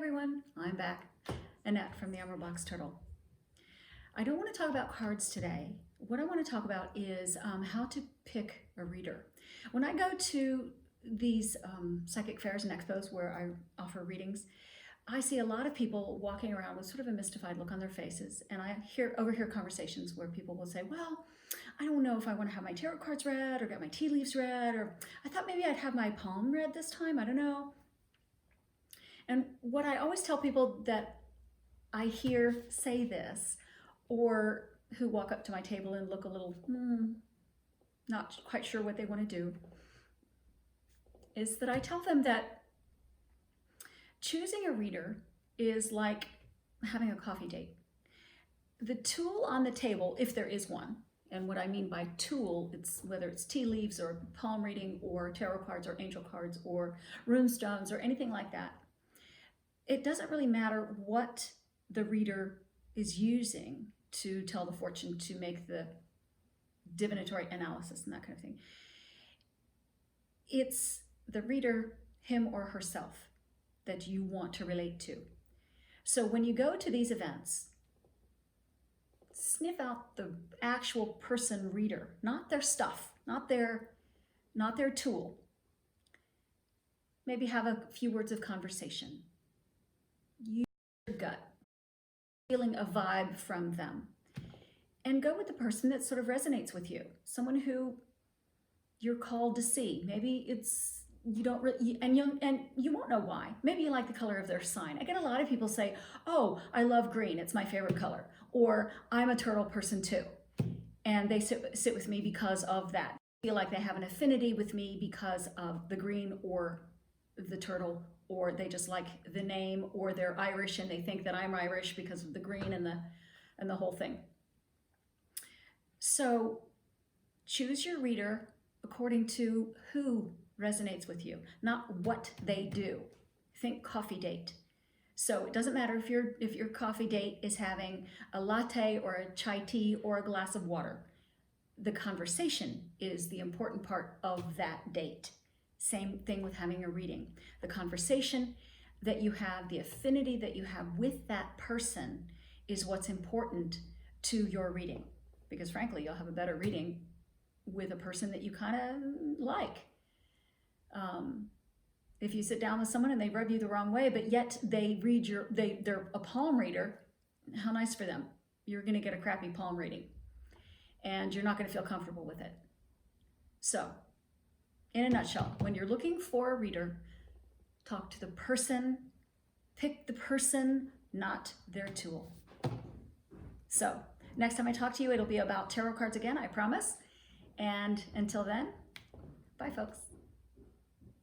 everyone, I'm back. Annette from the Emerald Box Turtle. I don't want to talk about cards today. What I want to talk about is how to pick a reader. When I go to these psychic fairs and expos where I offer readings, I see a lot of people walking around with sort of a mystified look on their faces, and I overhear conversations where people will say, well, I don't know if I want to have my tarot cards read or get my tea leaves read, or I thought maybe I'd have my palm read this time, I don't know. And what I always tell people that I hear say this, or who walk up to my table and look a little, not quite sure what they want to do, is that I tell them that choosing a reader is like having a coffee date. The tool on the table, if there is one, and what I mean by tool, it's whether it's tea leaves or palm reading or tarot cards or angel cards or runestones or anything like that, it doesn't really matter what the reader is using to tell the fortune, to make the divinatory analysis and that kind of thing. It's the reader, him or herself, that you want to relate to. So when you go to these events, sniff out the actual person reader, not their stuff, not their tool. Maybe have a few words of conversation. Use your gut, feeling a vibe from them, and go with the person that sort of resonates with you, someone who you're called to see. Maybe it's you don't really, and you won't know why. Maybe you like the color of their sign. I get a lot of people say, oh, I love green, it's my favorite color, or I'm a turtle person too, and they sit with me because of that. They feel like they have an affinity with me because of the green or the turtle, or they just like the name, or they're Irish and they think that I'm Irish because of the green and the whole thing. So choose your reader according to who resonates with you, not what they do. Think coffee date. So it doesn't matter if your coffee date is having a latte or a chai tea or a glass of water. The conversation is the important part of that date. Same thing with having a reading. The conversation that you have, the affinity that you have with that person is what's important to your reading. Because frankly, you'll have a better reading with a person that you kind of like. If you sit down with someone and they rub you the wrong way, but yet they read they're a palm reader, how nice for them. You're going to get a crappy palm reading, and you're not going to feel comfortable with it. So, in a nutshell, when you're looking for a reader, talk to the person, pick the person, not their tool. So, next time I talk to you, it'll be about tarot cards again, I promise. And until then, bye folks.